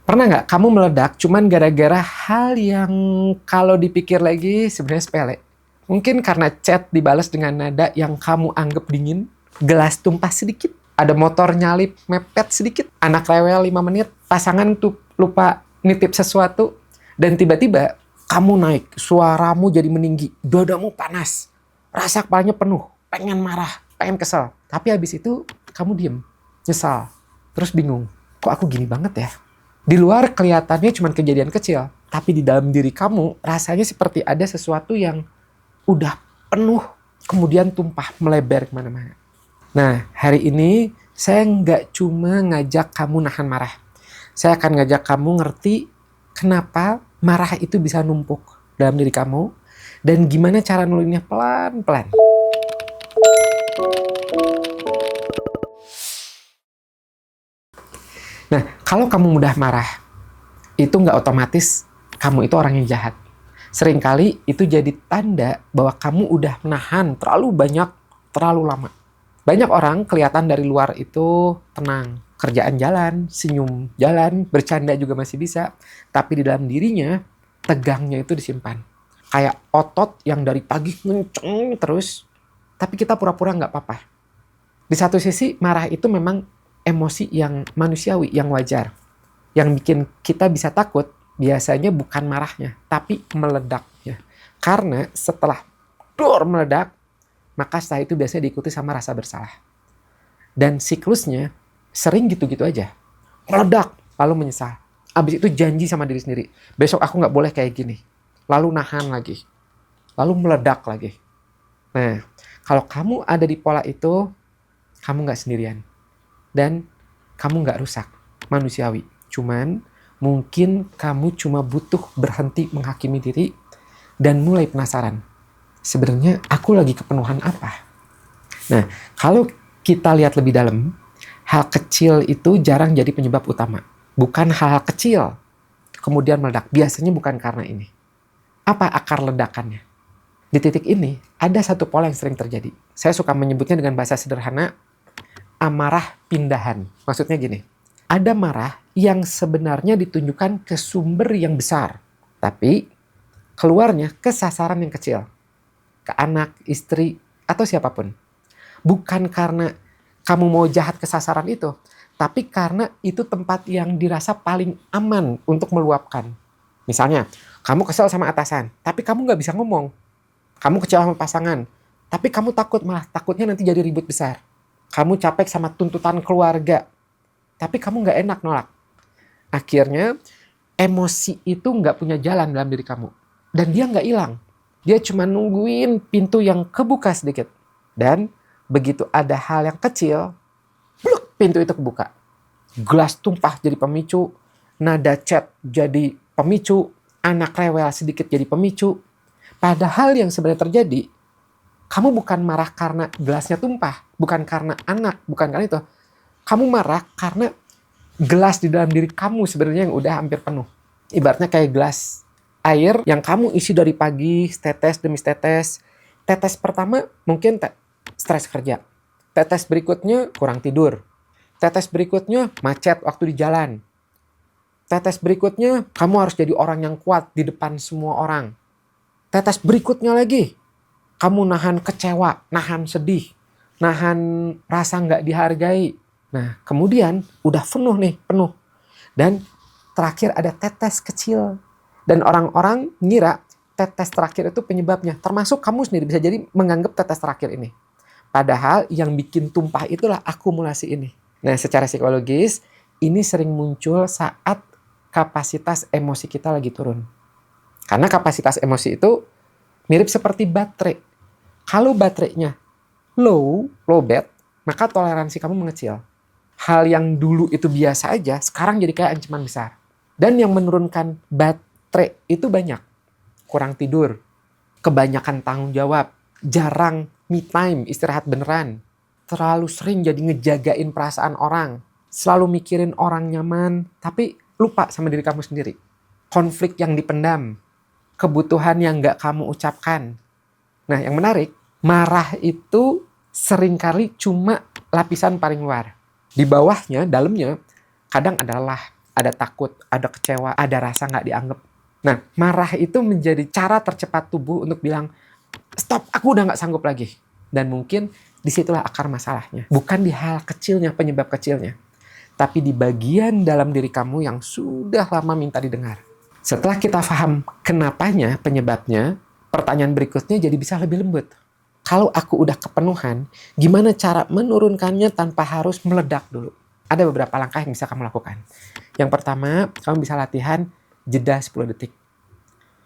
Pernah nggak kamu meledak cuman gara-gara hal yang kalau dipikir lagi sebenarnya sepele? Mungkin karena chat dibalas dengan nada yang kamu anggap dingin, gelas tumpah sedikit, ada motor nyalip mepet sedikit, anak rewel 5 menit, pasangan tuh lupa nitip sesuatu, dan tiba-tiba kamu naik, suaramu jadi meninggi, dadamu panas, rasa kepalanya penuh, pengen marah, pengen kesel. Tapi habis itu kamu diem, nyesal, terus bingung, kok aku gini banget ya? Di luar kelihatannya cuma kejadian kecil, tapi di dalam diri kamu rasanya seperti ada sesuatu yang udah penuh, kemudian tumpah melebar kemana-mana. Nah, hari ini saya nggak cuma ngajak kamu nahan marah. Saya akan ngajak kamu ngerti kenapa marah itu bisa numpuk dalam diri kamu dan gimana cara nulinnya pelan-pelan. Nah, kalau kamu mudah marah, itu nggak otomatis kamu itu orang yang jahat. Seringkali itu jadi tanda bahwa kamu udah menahan terlalu banyak, terlalu lama. Banyak orang kelihatan dari luar itu tenang, kerjaan jalan, senyum jalan, bercanda juga masih bisa, tapi di dalam dirinya tegangnya itu disimpan. Kayak otot yang dari pagi ngenceng terus, tapi kita pura-pura nggak apa-apa. Di satu sisi marah itu memang emosi yang manusiawi, yang wajar. Yang bikin kita bisa takut biasanya bukan marahnya, tapi meledaknya. Karena setelah meledak, maka setelah itu biasanya diikuti sama rasa bersalah. Dan siklusnya sering gitu-gitu aja. Meledak, lalu menyesal. Abis itu janji sama diri sendiri, besok aku nggak boleh kayak gini. Lalu nahan lagi. Lalu meledak lagi. Nah, kalau kamu ada di pola itu, kamu nggak sendirian. Dan kamu nggak rusak, manusiawi. Cuman mungkin kamu cuma butuh berhenti menghakimi diri dan mulai penasaran. Sebenarnya aku lagi kepenuhan apa? Nah, kalau kita lihat lebih dalam, hal kecil itu jarang jadi penyebab utama. Bukan hal kecil kemudian meledak. Biasanya bukan karena ini. Apa akar ledakannya? Di titik ini, ada satu pola yang sering terjadi. Saya suka menyebutnya dengan bahasa sederhana, amarah pindahan. Maksudnya gini, ada marah yang sebenarnya ditunjukkan ke sumber yang besar, tapi keluarnya ke sasaran yang kecil, ke anak, istri, atau siapapun. Bukan karena kamu mau jahat ke sasaran itu, tapi karena itu tempat yang dirasa paling aman untuk meluapkan. Misalnya, kamu kesel sama atasan, tapi kamu nggak bisa ngomong. Kamu kecewa sama pasangan, tapi kamu takut, malah takutnya nanti jadi ribut besar. Kamu capek sama tuntutan keluarga, tapi kamu nggak enak nolak. Akhirnya emosi itu nggak punya jalan dalam diri kamu. Dan dia nggak hilang. Dia cuma nungguin pintu yang kebuka sedikit. Dan begitu ada hal yang kecil, bluk, pintu itu kebuka. Gelas tumpah jadi pemicu, nada chat jadi pemicu, anak rewel sedikit jadi pemicu. Padahal yang sebenarnya terjadi, kamu bukan marah karena gelasnya tumpah, bukan karena anak, bukan karena itu. Kamu marah karena gelas di dalam diri kamu sebenarnya yang udah hampir penuh. Ibaratnya kayak gelas air yang kamu isi dari pagi, tetes demi tetes. Tetes pertama mungkin stres kerja. Tetes berikutnya kurang tidur. Tetes berikutnya macet waktu di jalan. Tetes berikutnya kamu harus jadi orang yang kuat di depan semua orang. Tetes berikutnya lagi, kamu nahan kecewa, nahan sedih, nahan rasa nggak dihargai. Nah, kemudian udah penuh. Dan terakhir ada tetes kecil. Dan orang-orang ngira tetes terakhir itu penyebabnya. Termasuk kamu sendiri bisa jadi menganggap tetes terakhir ini. Padahal yang bikin tumpah itulah akumulasi ini. Nah, secara psikologis, ini sering muncul saat kapasitas emosi kita lagi turun. Karena kapasitas emosi itu mirip seperti baterai. Kalau baterainya low bat, maka toleransi kamu mengecil. Hal yang dulu itu biasa aja, sekarang jadi kayak ancaman besar. Dan yang menurunkan baterai itu banyak. Kurang tidur, kebanyakan tanggung jawab, jarang me time, istirahat beneran, terlalu sering jadi ngejagain perasaan orang, selalu mikirin orang nyaman, tapi lupa sama diri kamu sendiri. Konflik yang dipendam, kebutuhan yang gak kamu ucapkan. Nah, yang menarik, marah itu seringkali cuma lapisan paling luar. Di bawahnya, dalamnya, kadang adalah ada takut, ada kecewa, ada rasa nggak dianggap. Nah, marah itu menjadi cara tercepat tubuh untuk bilang, stop, aku udah nggak sanggup lagi. Dan mungkin disitulah akar masalahnya. Bukan di hal kecilnya, penyebab kecilnya. Tapi di bagian dalam diri kamu yang sudah lama minta didengar. Setelah kita paham kenapanya, penyebabnya, pertanyaan berikutnya jadi bisa lebih lembut. Kalau aku udah kepenuhan, gimana cara menurunkannya tanpa harus meledak dulu? Ada beberapa langkah yang bisa kamu lakukan. Yang pertama, kamu bisa latihan jeda 10 detik.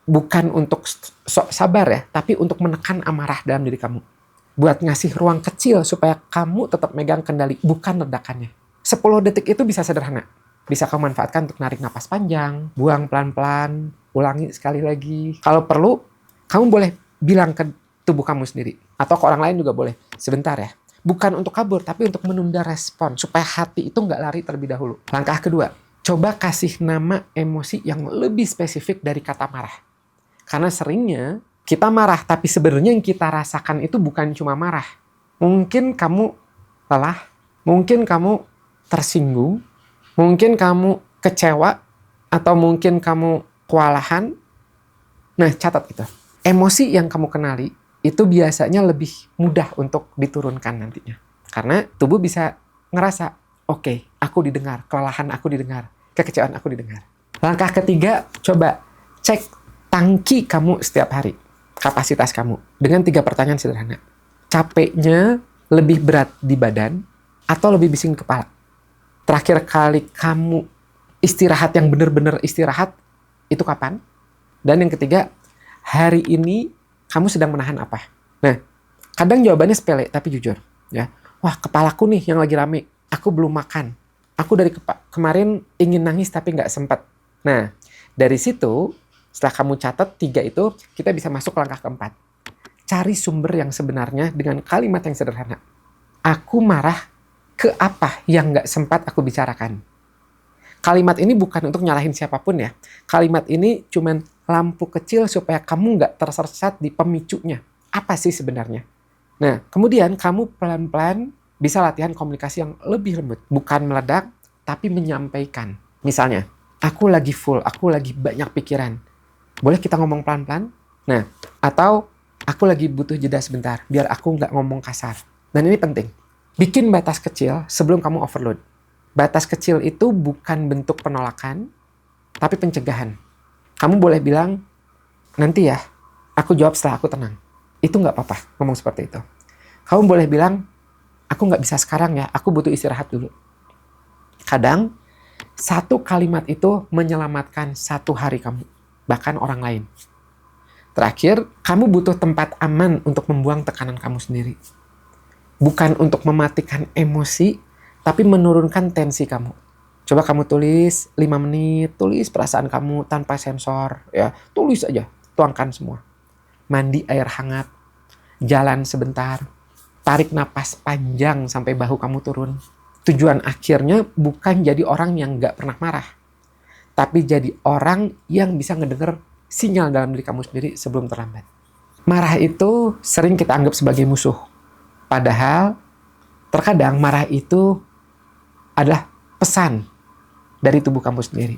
Bukan untuk sok sabar ya, tapi untuk menekan amarah dalam diri kamu. Buat ngasih ruang kecil supaya kamu tetap megang kendali, bukan ledakannya. 10 detik itu bisa sederhana. Bisa kamu manfaatkan untuk narik napas panjang, buang pelan-pelan, ulangi sekali lagi. Kalau perlu, kamu boleh bilang ke tubuh kamu sendiri. Atau ke orang lain juga boleh. Sebentar ya. Bukan untuk kabur, tapi untuk menunda respon. Supaya hati itu nggak lari terlebih dahulu. Langkah kedua, coba kasih nama emosi yang lebih spesifik dari kata marah. Karena seringnya kita marah, tapi sebenarnya yang kita rasakan itu bukan cuma marah. Mungkin kamu lelah, mungkin kamu tersinggung, mungkin kamu kecewa, atau mungkin kamu kewalahan. Nah, catat itu. Emosi yang kamu kenali itu biasanya lebih mudah untuk diturunkan nantinya. Karena tubuh bisa ngerasa, oke, aku didengar, kelelahan aku didengar, kekecewaan aku didengar. Langkah ketiga, coba cek tangki kamu setiap hari. Kapasitas kamu. Dengan 3 pertanyaan sederhana. Capeknya lebih berat di badan atau lebih bising di kepala? Terakhir kali kamu istirahat yang benar-benar istirahat, itu kapan? Dan yang ketiga, hari ini kamu sedang menahan apa? Nah, kadang jawabannya sepele, tapi jujur. Ya, wah, kepalaku nih yang lagi rame. Aku belum makan. Aku dari kemarin ingin nangis tapi nggak sempat. Nah, dari situ, setelah kamu catat 3 itu, kita bisa masuk ke langkah keempat. Cari sumber yang sebenarnya dengan kalimat yang sederhana. Aku marah ke apa yang nggak sempat aku bicarakan. Kalimat ini bukan untuk nyalahin siapapun ya. Kalimat ini cuman lampu kecil supaya kamu nggak tersesat di pemicunya. Apa sih sebenarnya? Nah, kemudian kamu pelan-pelan bisa latihan komunikasi yang lebih lembut. Bukan meledak, tapi menyampaikan. Misalnya, aku lagi full, aku lagi banyak pikiran. Boleh kita ngomong pelan-pelan? Nah, atau aku lagi butuh jeda sebentar, biar aku nggak ngomong kasar. Dan ini penting. Bikin batas kecil sebelum kamu overload. Batas kecil itu bukan bentuk penolakan, tapi pencegahan. Kamu boleh bilang, nanti ya, aku jawab setelah aku tenang. Itu nggak apa-apa ngomong seperti itu. Kamu boleh bilang, aku nggak bisa sekarang ya, aku butuh istirahat dulu. Kadang, 1 kalimat itu menyelamatkan 1 hari kamu, bahkan orang lain. Terakhir, kamu butuh tempat aman untuk membuang tekanan kamu sendiri. Bukan untuk mematikan emosi, tapi menurunkan tensi kamu. Coba kamu tulis 5 menit, tulis perasaan kamu tanpa sensor. Ya, tulis aja, tuangkan semua. Mandi air hangat, jalan sebentar, tarik napas panjang sampai bahu kamu turun. Tujuan akhirnya bukan jadi orang yang gak pernah marah, tapi jadi orang yang bisa ngedenger sinyal dalam diri kamu sendiri sebelum terlambat. Marah itu sering kita anggap sebagai musuh. Padahal, terkadang marah itu adalah pesan dari tubuh kamu sendiri.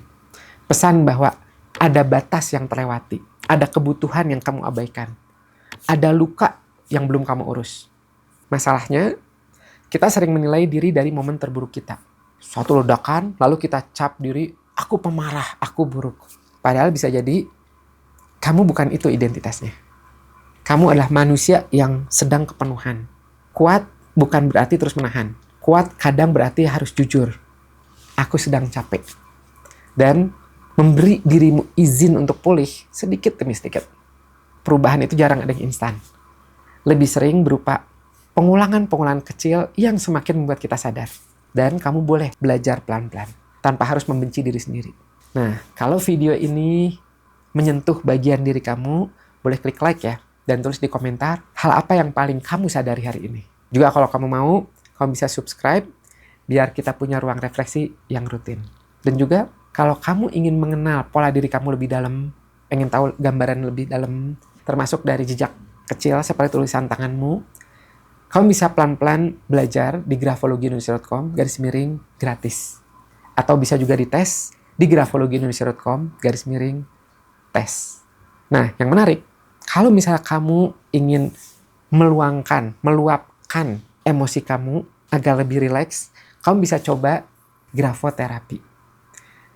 Pesan bahwa ada batas yang terlewati, ada kebutuhan yang kamu abaikan, ada luka yang belum kamu urus. Masalahnya, kita sering menilai diri dari momen terburuk kita. Suatu ledakan, lalu kita cap diri, aku pemarah, aku buruk. Padahal bisa jadi, kamu bukan itu identitasnya. Kamu adalah manusia yang sedang kepenuhan. Kuat bukan berarti terus menahan. Kuat kadang berarti harus jujur. Aku sedang capek. Dan memberi dirimu izin untuk pulih sedikit demi sedikit. Perubahan itu jarang ada yang instan. Lebih sering berupa pengulangan-pengulangan kecil yang semakin membuat kita sadar. Dan kamu boleh belajar pelan-pelan tanpa harus membenci diri sendiri. Nah, kalau video ini menyentuh bagian diri kamu, boleh klik like ya. Dan tulis di komentar hal apa yang paling kamu sadari hari ini. Juga kalau kamu mau, kamu bisa subscribe biar kita punya ruang refleksi yang rutin. Dan juga kalau kamu ingin mengenal pola diri kamu lebih dalam, pengen tahu gambaran lebih dalam, termasuk dari jejak kecil seperti tulisan tanganmu, kamu bisa pelan-pelan belajar di grafologiindonesia.com /gratis. Atau bisa juga dites di grafologiindonesia.com/tes. Nah, yang menarik, kalau misalnya kamu ingin meluapkan emosi kamu agar lebih rileks, kamu bisa coba grafoterapi.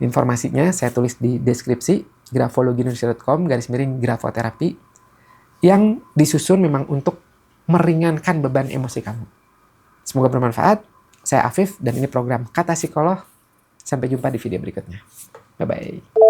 Informasinya saya tulis di deskripsi, grafologiindonesia.com/grafoterapi, yang disusun memang untuk meringankan beban emosi kamu. Semoga bermanfaat. Saya Afif dan ini program Kata Psikolog. Sampai jumpa di video berikutnya. Bye-bye.